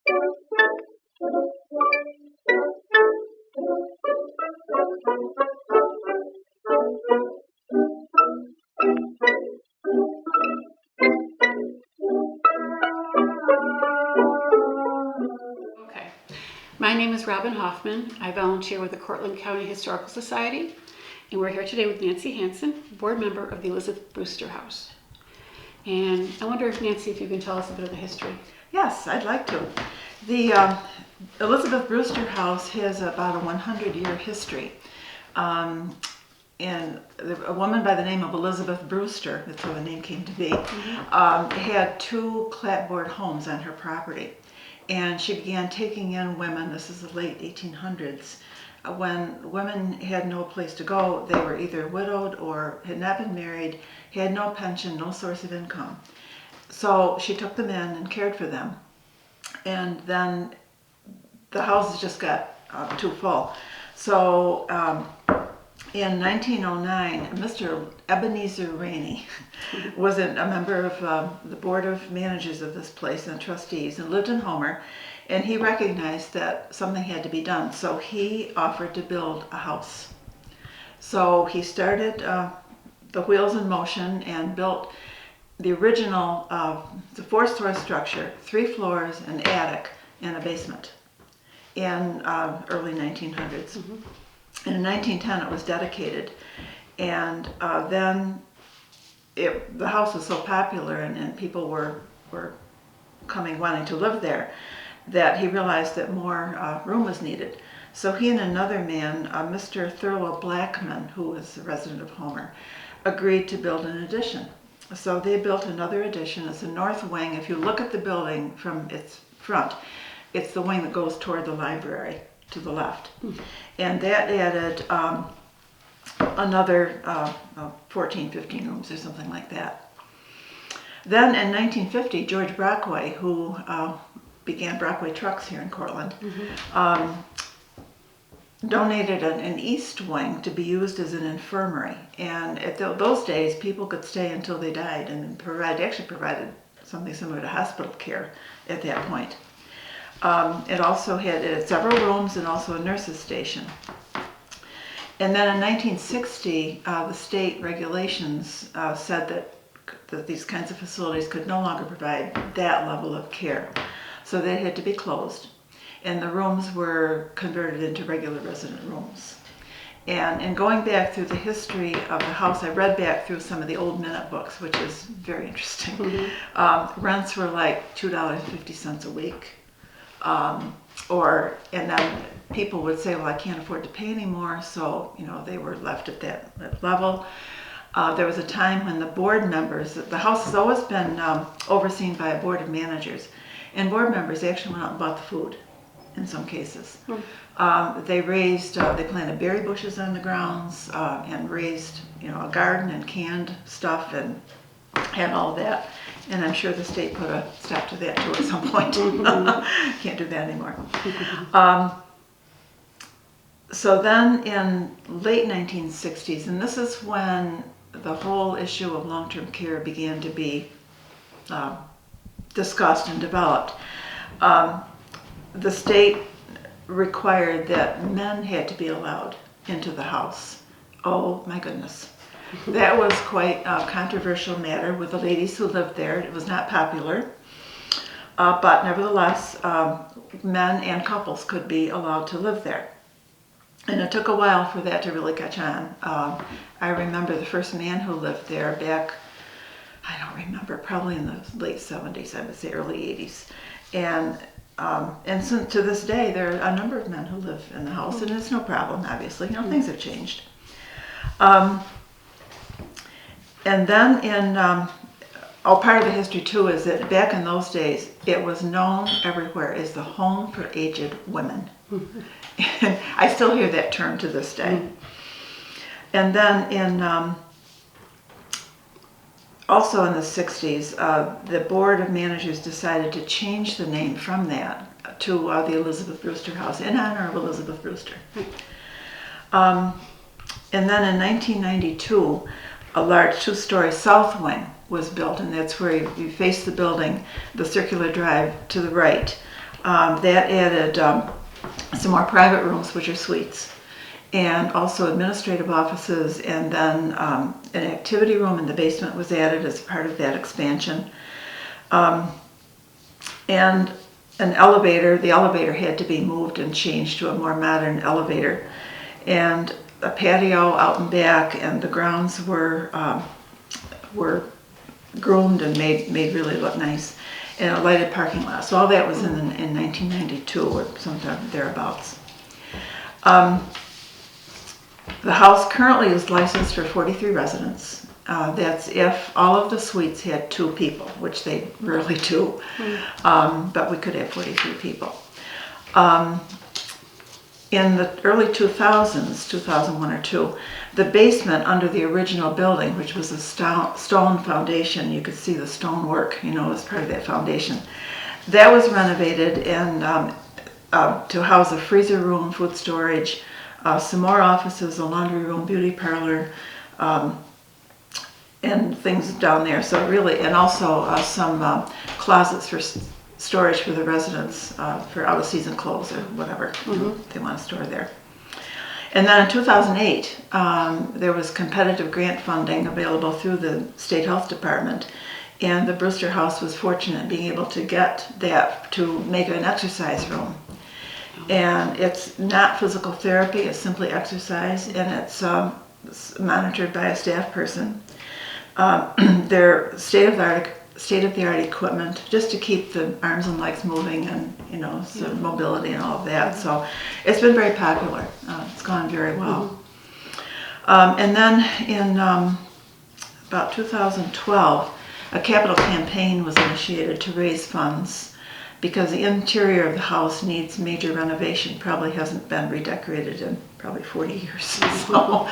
My name is Robin Hoffmann. I volunteer with the Cortland County Historical Society, and we're here today with Nancy Hansen, board member of the Elizabeth Brewster House. And I wonder if, Nancy, if you can tell us a bit of the history. Yes, I'd like to. The Elizabeth Brewster House has about a 100-year history. And a woman by the name of Elizabeth Brewster, that's how the name came to be, had two clapboard homes on her property. And she began taking in women, this is the late 1800s, when women had no place to go. They were either widowed or had not been married, had no pension, no source of income. So she took them in and cared for them. And then the houses just got too full. So in 1909, Mr. Ebenezer Rainey was a member of the board of managers of this place and trustees, and lived in Homer, and he recognized that something had to be done, so he offered to build a house. So he started the wheels in motion and built the original, the 4-story structure, 3 floors, an attic, and a basement in early 1900s. And in 1910 it was dedicated, and then the house was so popular and people were coming wanting to live there that he realized that more room was needed. So he and another man, Mr. Thurlow Blackman, who was a resident of Homer, agreed to build an addition. So they built another addition. It's a north wing. If you look at the building from its front, it's the wing that goes toward the library to the left. And that added another 14, 15 rooms or something like that. Then in 1950, George Brockway, who began Brockway Trucks here in Cortland, donated an east wing to be used as an infirmary. And at those days, people could stay until they died and actually provided something similar to hospital care at that point. It also had several rooms and also a nurse's station. And then in 1960, the state regulations said that these kinds of facilities could no longer provide that level of care. So they had to be closed. And the rooms were converted into regular resident rooms. And in going back through the history of the house, I read back through some of the old minute books, which is very interesting. Rents were like $2.50 a week. And then people would say, well, I can't afford to pay anymore, so they were left at that level. There was a time when the board members, the house has always been overseen by a board of managers, and board members actually went out and bought the food in some cases. They planted berry bushes on the grounds and raised a garden and canned stuff and had all that. And I'm sure the state put a stop to that too at some point. Can't do that anymore. So then in late 1960s, and this is when the whole issue of long-term care began to be discussed and developed, the state required that men had to be allowed into the house. Oh my goodness. That was quite a controversial matter with the ladies who lived there. It was not popular, but nevertheless, men and couples could be allowed to live there. And it took a while for that to really catch on. I remember the first man who lived there back, I don't remember, probably in the late 70s, I would say early 80s. And since to this day, there are a number of men who live in the house, and it's no problem, obviously. Things have changed. And then part of the history too is that back in those days, it was known everywhere as the home for aged women. And I still hear that term to this day. And then also in the 60s, the Board of Managers decided to change the name from that to the Elizabeth Brewster House in honor of Elizabeth Brewster. And then in 1992, a large 2-story south wing was built, and that's where you face the building, the circular drive to the right. That added some more private rooms, which are suites, and also administrative offices, and then an activity room in the basement was added as part of that expansion. And an elevator, the elevator had to be moved and changed to a more modern elevator. And a patio out and back, and the grounds were groomed and made really look nice. And a lighted parking lot. So all that was in 1992 or sometime thereabouts. The house currently is licensed for 43 residents. That's if all of the suites had 2 people, which they rarely do, but we could have 43 people. In the early 2000s, 2001 or 2, the basement under the original building, which was a stone foundation, you could see the stone work, as part of that foundation. That was renovated and to house a freezer room, food storage, some more offices, a laundry room, beauty parlor, and things down there. So really, and also some closets for storage for the residents for out-of-season clothes or whatever they want to store there. And then in 2008, there was competitive grant funding available through the State Health Department, and the Brewster House was fortunate in being able to get that to make an exercise room. And it's not physical therapy, it's simply exercise, and it's monitored by a staff person. They're state-of-the-art equipment just to keep the arms and legs moving and, so mobility and all of that. So it's been very popular. It's gone very well. And then in about 2012, a capital campaign was initiated to raise funds because the interior of the house needs major renovation. Probably hasn't been redecorated in probably 40 years. So,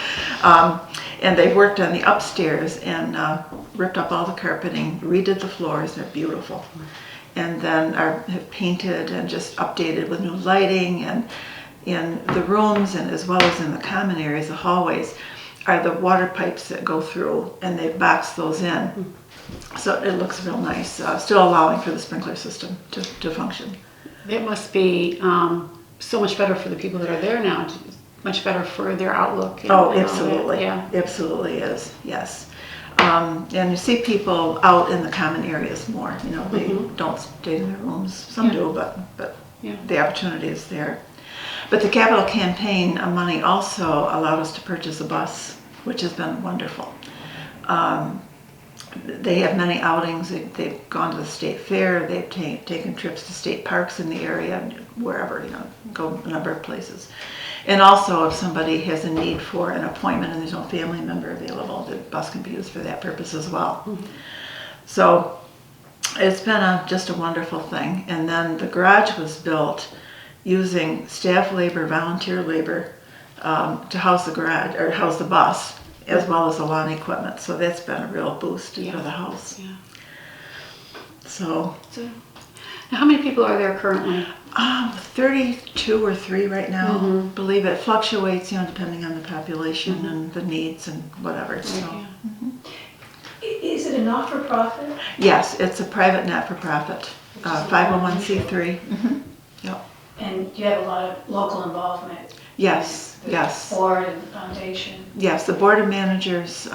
and they've worked on the upstairs and ripped up all the carpeting, redid the floors, they're beautiful. And then have painted and just updated with new lighting, and in the rooms and as well as in the common areas, the hallways, are the water pipes that go through, and they've boxed those in. So it looks real nice, still allowing for the sprinkler system to function. It must be so much better for the people that are there now, much better for their outlook. Absolutely. Yeah. Absolutely is, yes. And you see people out in the common areas more, they don't stay in their rooms. Some do, but the opportunity is there. But the capital campaign money also allowed us to purchase a bus, which has been wonderful. They have many outings. They've gone to the state fair. They've taken trips to state parks in the area, wherever, go a number of places. And also, if somebody has a need for an appointment and there's no family member available, the bus can be used for that purpose as well. So it's been just a wonderful thing. And then the garage was built using staff labor, volunteer labor, to house the garage, or house the bus, as well as the lawn equipment. So that's been a real boost for the house. Yeah. So now how many people are there currently? 32 or 3 right now. Believe it fluctuates, depending on the population and the needs and whatever. So. Is it a not-for-profit? Yes, it's a private not-for-profit, 501c3. Yep. And you have a lot of local involvement? Yes, the yes. Board and the foundation? Yes, the Board of Managers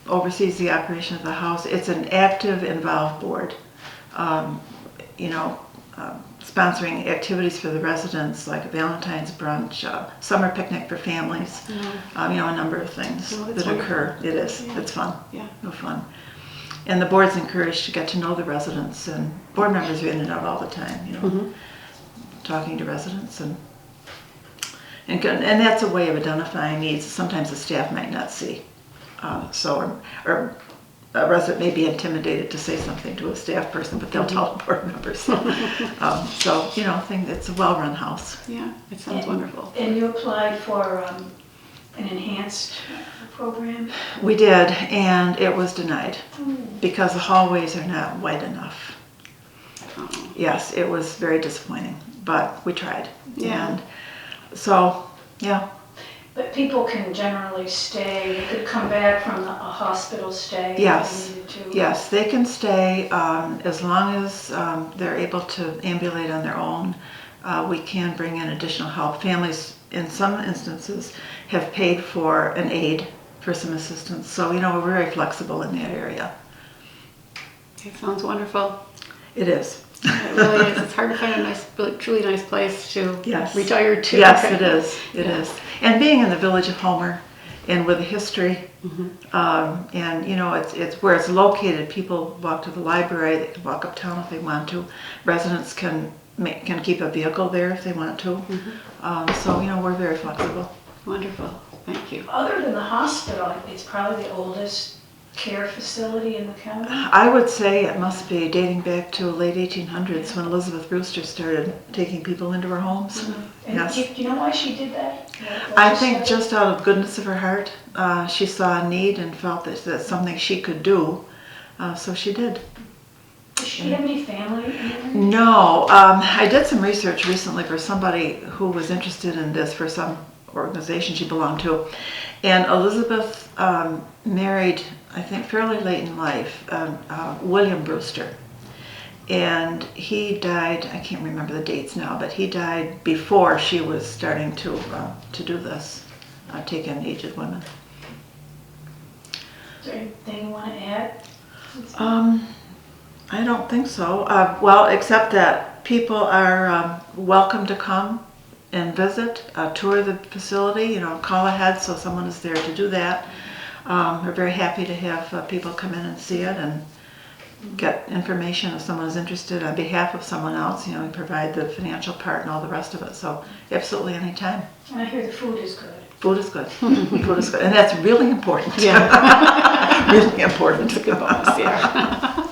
oversees the operation of the house. It's an active, involved board, sponsoring activities for the residents, like a Valentine's brunch, summer picnic for families, a number of things that occur. It is, it's fun, real fun. And the board's encouraged to get to know the residents, and board members are in and out all the time, talking to residents, and that's a way of identifying needs sometimes the staff might not see. Or a resident may be intimidated to say something to a staff person, but they'll tell the board members. So it's a well-run house. Yeah, it sounds wonderful. And you applied for an enhanced program? We did, and it was denied because the hallways are not wide enough. Yes, it was very disappointing, but we tried. Yeah. And so, yeah. But people can generally stay, they could come back from a hospital stay Yes. if they needed to. Yes, they can stay as long as they're able to ambulate on their own. We can bring in additional help. Families, in some instances, have paid for an aide for some assistance. So, we're very flexible in that area. It sounds wonderful. It is. It really is. It's hard to find a nice, really, truly nice place to Yes. retire to. Yes, Okay. it is. It is. And being in the village of Homer and with a history, and it's where it's located. People walk to the library. They can walk uptown if they want to. Residents can keep a vehicle there if they want to. So we're very flexible. Wonderful. Thank you. Other than the hospital, it's probably the oldest care facility in the county. I would say it must be dating back to late 1800s when Elizabeth Brewster started taking people into her homes. And Yes. do you know why she did that? I think just out of goodness of her heart, she saw a need and felt that that's something she could do, so she did. Does she have any family in there? No, I did some research recently for somebody who was interested in this for some organization she belonged to, and Elizabeth married, I think fairly late in life, William Brewster. And he died, I can't remember the dates now, but he died before she was starting to do this, take in aged women. Is there anything you want to add? I don't think so. Well, except that people are welcome to come and visit, tour the facility, call ahead so someone is there to do that. We're very happy to have people come in and see it and get information if someone is interested on behalf of someone else. We provide the financial part and all the rest of it. So absolutely anytime. And I hear the food is good. Food is good. Food is good. And that's really important. Yeah. Really important. It's a good bonus, yeah.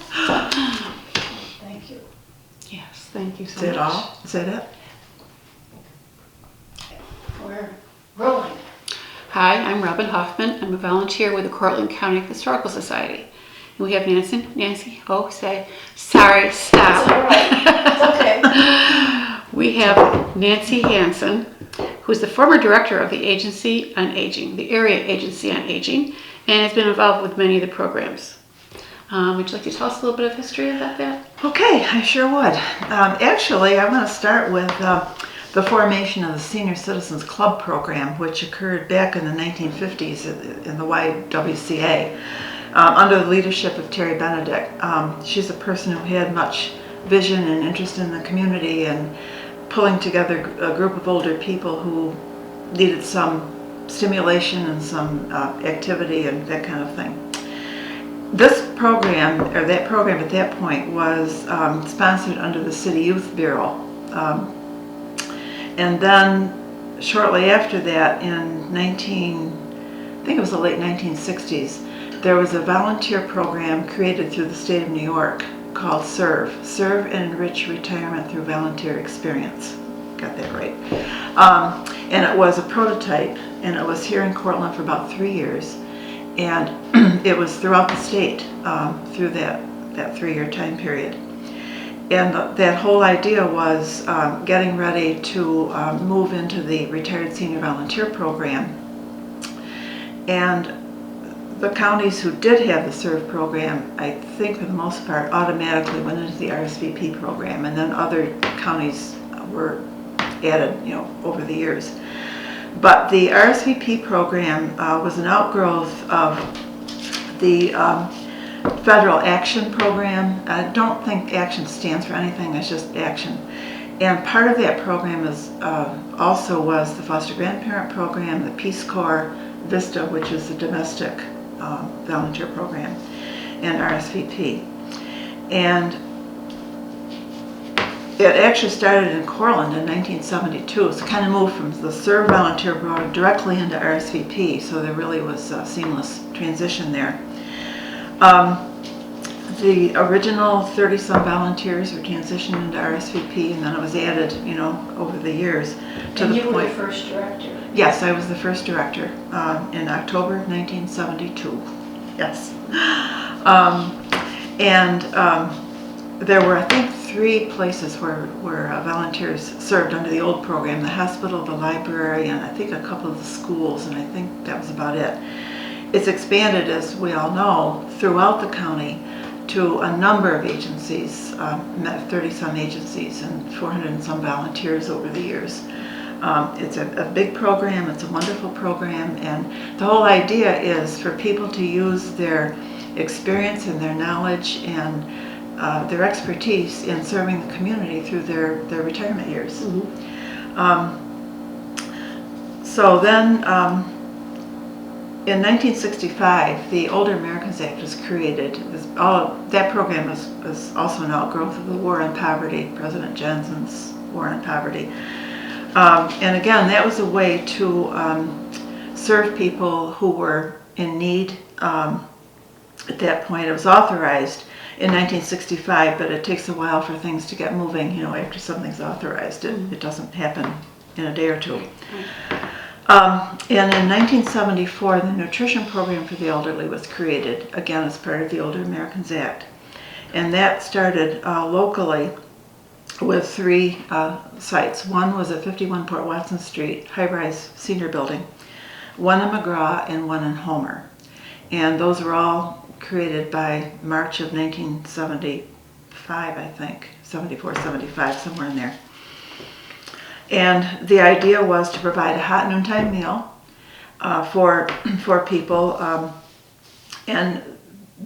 Thank you. Yes, thank you so Is much. that all? Is that it? We're rolling. Hi, I'm Robin Hoffmann. I'm a volunteer with the Cortland County Historical Society. And we have Nancy. Oh, sorry, stop. It's all right. It's okay. We have Nancy Hansen, who's the former director of the Agency on Aging, the Area Agency on Aging, and has been involved with many of the programs. Would you like to tell us a little bit of history about that? Okay, I sure would. Actually, I want to start with the formation of the Senior Citizens Club program, which occurred back in the 1950s in the YWCA under the leadership of Terry Benedict. She's a person who had much vision and interest in the community and pulling together a group of older people who needed some stimulation and some activity and that kind of thing. This program, or that program at that point, was sponsored under the City Youth Bureau. And then shortly after that, in I think it was the late 1960s, there was a volunteer program created through the state of New York called Serve and Enrich Retirement Through Volunteer Experience. Got that right. And it was a prototype, and it was here in Cortland for about 3 years. And it was throughout the state through that 3-year time period. And that whole idea was getting ready to move into the Retired Senior Volunteer Program. And the counties who did have the SERVE program, I think for the most part, automatically went into the RSVP program, and then other counties were added, over the years. But the RSVP program was an outgrowth of the federal action program. I don't think action stands for anything, it's just action. And part of that program is also was the foster grandparent program, the Peace Corps, VISTA, which is the domestic volunteer program, and RSVP. And it actually started in Cortland in 1972. So it kind of moved from the SERVE volunteer program directly into RSVP, so there really was a seamless transition there. The original 30-some volunteers were transitioned into RSVP, and then it was added, over the years to And the you were point. the first director. Yes, I was the first director in October 1972. Yes. There were, I think, 3 places where volunteers served under the old program: the hospital, the library, and I think a couple of the schools, and I think that was about it. It's expanded, as we all know, throughout the county to a number of agencies, 30-some agencies and 400 and some volunteers over the years. It's a big program, it's a wonderful program, and the whole idea is for people to use their experience and their knowledge and their expertise in serving the community through their retirement years. So then, in 1965, the Older Americans Act was created. That program was also an outgrowth of the War on Poverty, President Jensen's War on Poverty. And again, that was a way to serve people who were in need. At that point, it was authorized in 1965, but it takes a while for things to get moving. After something's authorized, it doesn't happen in a day or two. And in 1974, the nutrition program for the elderly was created, again as part of the Older Americans Act. And that started locally with 3 sites. One was at 51 Port Watson Street, high-rise senior building, one in McGraw, and one in Homer. And those were all created by March of 1975, I think, 74, 75, somewhere in there. And the idea was to provide a hot noontime meal for people, and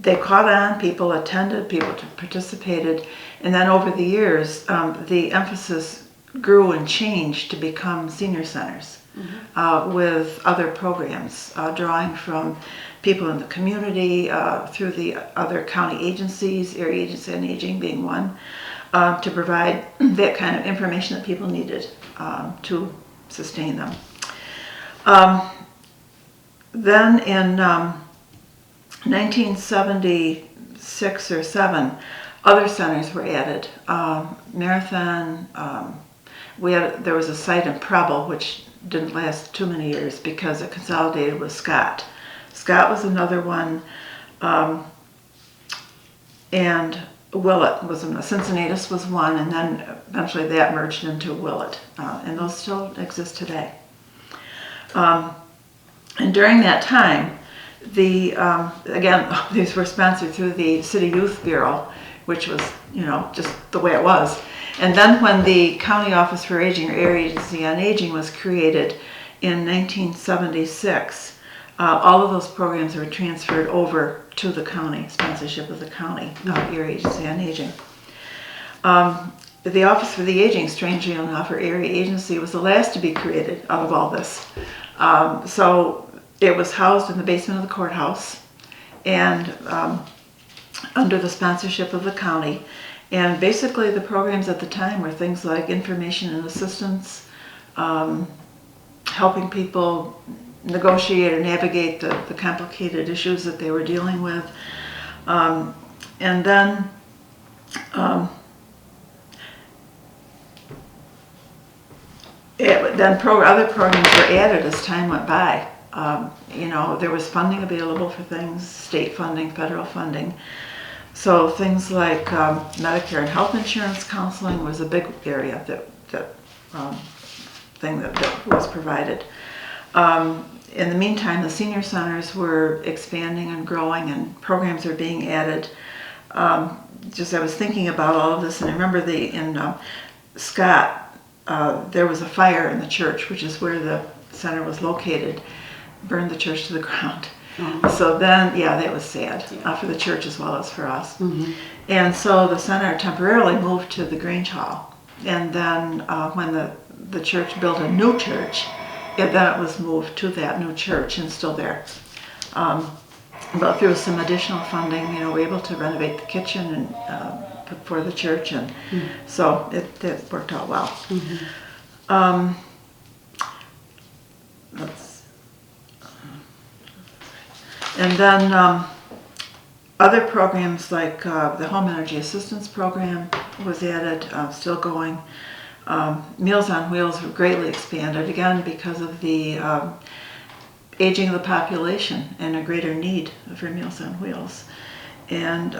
they caught on, people attended, people participated, and then over the years, the emphasis grew and changed to become senior centers with other programs, drawing from people in the community, through the other county agencies, Area Agency on Aging being one, to provide that kind of information that people needed to sustain them. Then in 1976 or 7, other centers were added. Marathon, there was a site in Preble, which didn't last too many years because it consolidated with Scott. Scott was another one, and Willett was Cincinnatus was one, and then eventually that merged into Willett, and those still exist today. And during that time, again, these were sponsored through the City Youth Bureau, which was, just the way it was. And then when the County Office for Aging, or Area Agency on Aging, was created in 1976, all of those programs were transferred over to the county, sponsorship of the county, Area Agency on Aging. The Office for the Aging, strangely enough, or Area Agency, was the last to be created out of all this. So it was housed in the basement of the courthouse and under the sponsorship of the county. And basically the programs at the time were things like information and assistance, helping people negotiate or navigate the complicated issues that they were dealing with. And then other programs were added as time went by. There was funding available for things, state funding, federal funding. So things like Medicare and health insurance counseling was a big area that was provided. In the meantime, the senior centers were expanding and growing, and programs were being added. I was thinking about all of this, and I remember in Scott, there was a fire in the church, which is where the center was located, burned the church to the ground. Oh. So then, that was sad for the church as well as for us. Mm-hmm. And so the center temporarily moved to the Grange Hall. And then when the church built a new church, then it was moved to that new church and still there. But through some additional funding, we were able to renovate the kitchen and for the church, and so it worked out well. Mm-hmm. And then other programs like the Home Energy Assistance Program was added, still going. Meals on Wheels were greatly expanded, again because of the aging of the population and a greater need for Meals on Wheels. And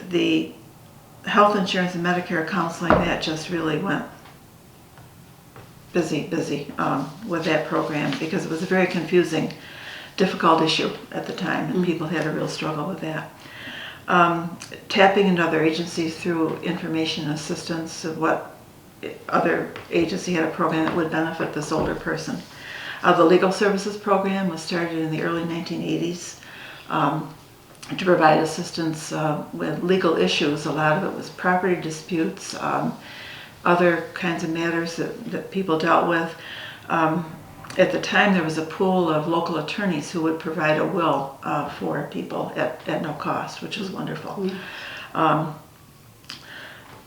the health insurance and Medicare counseling, that just really went busy with that program, because it was a very confusing, difficult issue at the time, and people had a real struggle with that. Tapping into other agencies through information assistance of what other agency had a program that would benefit this older person. The legal services program was started in the early 1980s to provide assistance with legal issues. A lot of it was property disputes, other kinds of matters that people dealt with. At the time, there was a pool of local attorneys who would provide a will for people at no cost, which was wonderful. And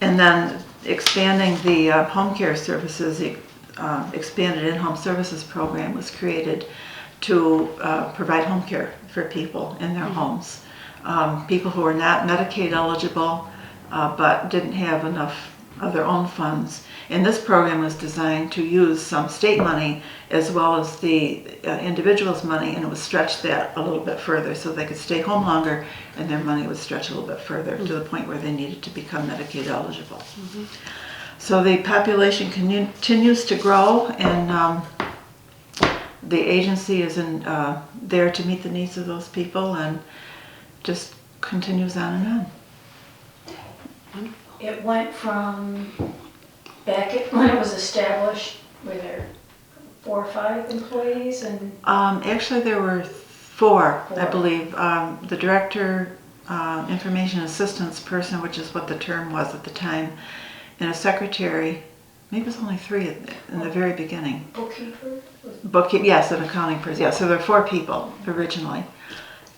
then expanding the home care services, the expanded in-home services program was created to provide home care for people in their homes. People who were not Medicaid eligible but didn't have enough of their own funds. And this program was designed to use some state money as well as the individual's money, and it would stretch that a little bit further so they could stay home longer and their money would stretch a little bit further to the point where they needed to become Medicaid eligible. So the population continues to grow, and the agency is there to meet the needs of those people, and just continues on and on. It went from when it was established, were there 4 or 5 employees? And actually, there were 4, I believe. The director, information assistance person, which is what the term was at the time, and a secretary. Maybe it was only 3 in the very beginning. bookkeeper? Yes, an accounting person. Yeah, so there were 4 people originally.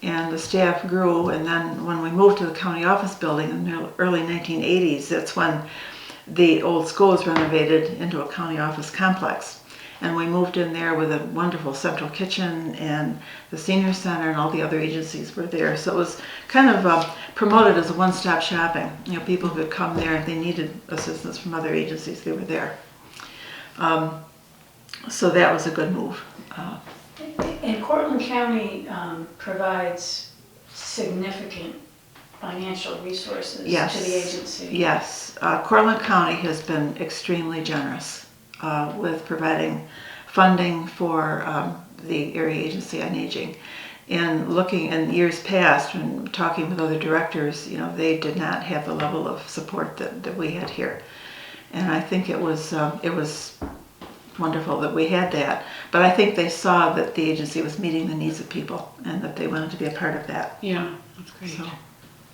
And the staff grew, and then when we moved to the county office building in the early 1980s, that's when the old school was renovated into a county office complex. And we moved in there with a wonderful central kitchen, and the senior center and all the other agencies were there. So it was kind of promoted as a one-stop shopping. You know, people could come there if they needed assistance from other agencies, they were there. So that was a good move. And Cortland County provides significant financial resources to the agency. Yes, Cortland County has been extremely generous with providing funding for the Area Agency on Aging. And looking in years past, when talking with other directors, you know, they did not have the level of support that we had here. And I think it was wonderful that we had that. But I think they saw that the agency was meeting the needs of people and that they wanted to be a part of that. Yeah, that's great. So.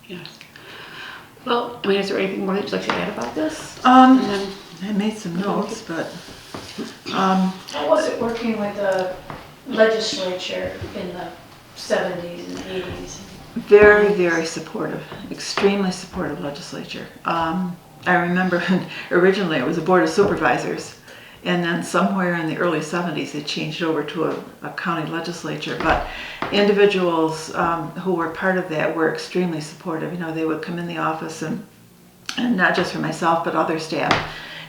Yeah. Well, I mean, is there anything more that you'd like to add about this? I made some notes, but How was it working with the legislature in the 70s and 80s? very, very supportive, extremely supportive legislature. I remember originally it was a board of supervisors, and then somewhere in the early 70s it changed over to a county legislature. But individuals who were part of that were extremely supportive. You know, they would come in the office and not just for myself but other staff,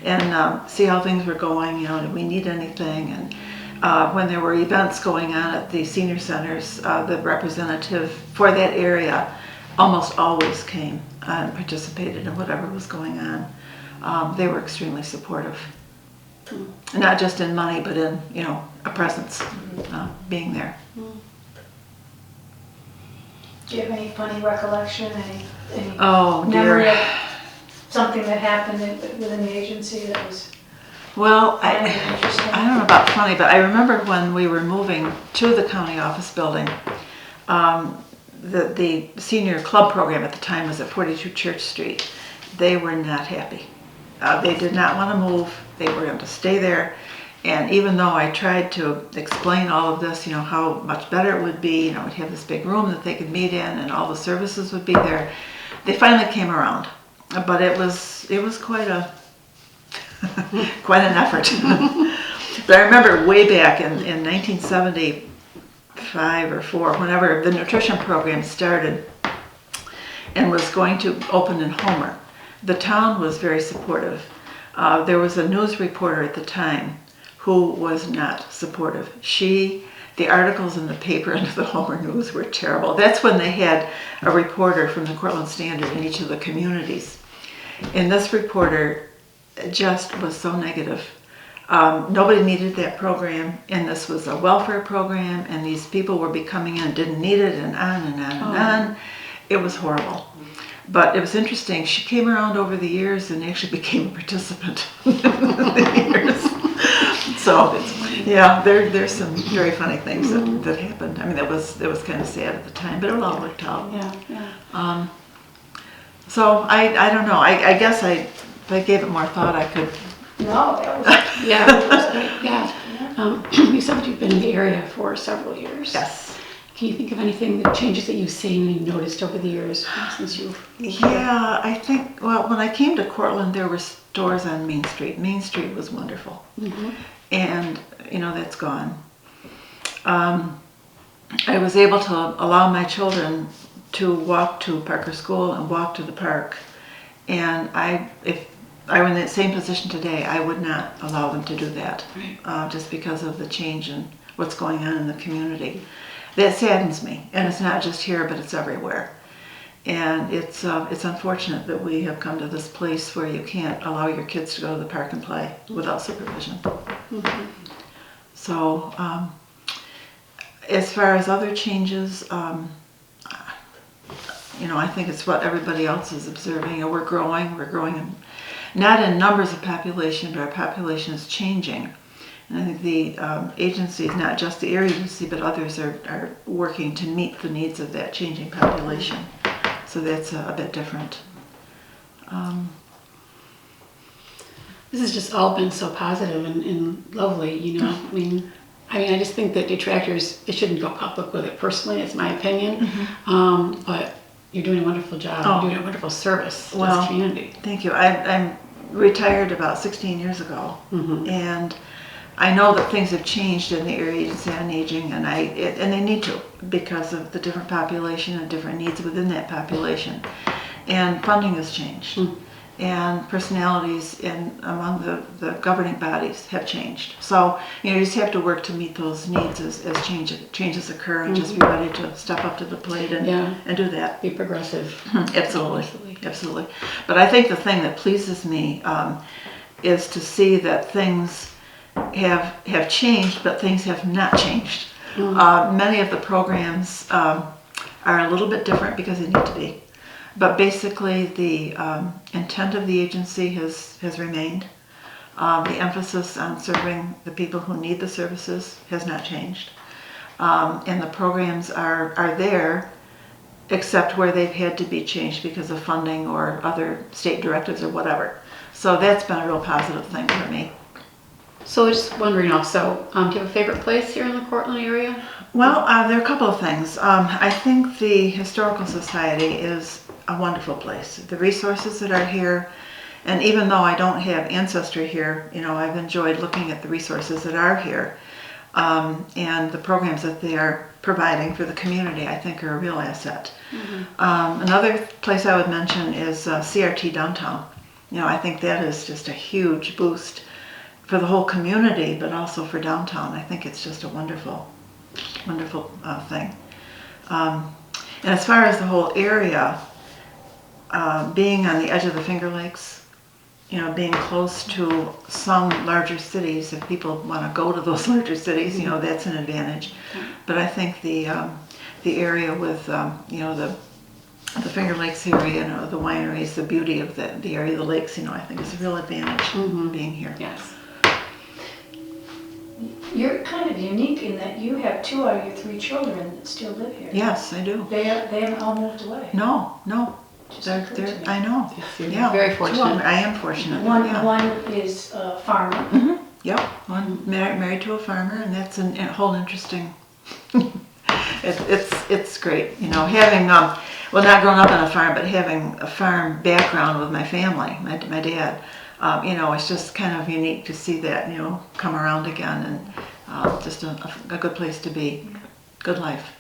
and see how things were going. You know, did we need anything? And when there were events going on at the senior centers, the representative for that area almost always came and participated in whatever was going on. They were extremely supportive. Not just in money, but in, you know, a presence, being there. Do you have any funny recollection, any Oh, dear. memory of something that happened within the agency that was Well, funny and interesting? I don't know about funny, but I remember when we were moving to the county office building, the senior club program at the time was at 42 Church Street. They were not happy. They did not want to move. They were going to stay there. And even though I tried to explain all of this, you know, how much better it would be, you know, we'd have this big room that they could meet in and all the services would be there, they finally came around. But it was quite quite an effort. But I remember way back in 1975 or 4, whenever the nutrition program started and was going to open in Homer, the town was very supportive. There was a news reporter at the time who was not supportive. The articles in the paper and the Homer News were terrible. That's when they had a reporter from the Cortland Standard in each of the communities. And this reporter just was so negative. Nobody needed that program, and this was a welfare program, and these people were coming in, didn't need it, and on and on and on. It was horrible. But it was interesting. She came around over the years and actually became a participant in the years. So, yeah, there's some very funny things that happened. I mean, it was kind of sad at the time, but it all worked out. Yeah. So I don't know. I guess if I gave it more thought, I could. No, that was. Yeah, that was great. Yeah. You said that you've been in the area for several years. Yes. Can you think of anything, the changes that you've seen and noticed over the years since you've? Yeah, I think, well, when I came to Cortland, there were stores on Main Street. Main Street was wonderful. Mm-hmm. And, that's gone. I was able to allow my children to walk to Parker School and walk to the park. And if I were in that same position today, I would not allow them to do that. Right. Just because of the change in what's going on in the community. That saddens me, and it's not just here, but it's everywhere. And it's unfortunate that we have come to this place where you can't allow your kids to go to the park and play without supervision. Mm-hmm. So, as far as other changes, I think it's what everybody else is observing. We're growing, not in numbers of population, but our population is changing. And I think the agencies, not just the area agency, but others are working to meet the needs of that changing population. So that's a bit different. This has just all been so positive and lovely, I mean, I just think that detractors, they shouldn't go public with it personally, it's my opinion. Mm-hmm. But you're doing a wonderful job. You're doing a wonderful service to this community. Thank you. I'm retired about 16 years ago. Mm-hmm. And I know that things have changed in the area agency on aging, and they need to, because of the different population and different needs within that population. And funding has changed. Mm. And personalities among the governing bodies have changed. So, you just have to work to meet those needs as changes occur, and just be ready to step up to the plate and do that. Be progressive. Absolutely. But I think the thing that pleases me is to see that things have changed, but things have not changed. Mm. Many of the programs are a little bit different because they need to be. But basically, the intent of the agency has remained. The emphasis on serving the people who need the services has not changed. And the programs are there, except where they've had to be changed because of funding or other state directives or whatever. So that's been a real positive thing for me. So I was just wondering also, do you have a favorite place here in the Cortland area? Well, there are a couple of things. I think the Historical Society is a wonderful place. The resources that are here, and even though I don't have ancestry here, I've enjoyed looking at the resources that are here, and the programs that they are providing for the community, I think, are a real asset. Mm-hmm. Another place I would mention is CRT downtown. I think that is just a huge boost for the whole community, but also for downtown. I think it's just a wonderful thing. And as far as the whole area, being on the edge of the Finger Lakes, being close to some larger cities, if people want to go to those larger cities, that's an advantage. But I think the area with, the Finger Lakes area, the wineries, the beauty of the area of the lakes, I think is a real advantage being here. Yes. You're kind of unique in that you have 2 out of your 3 children that still live here. Yes, I do. They haven't all moved away. No. They're, I know. Yeah. Very fortunate. I am fortunate. One is a farmer. Mm-hmm. Yep. One married to a farmer, and that's a whole interesting. It's great, having not growing up on a farm, but having a farm background with my family, my dad. It's just kind of unique to see that, come around again, and just a good place to be, good life.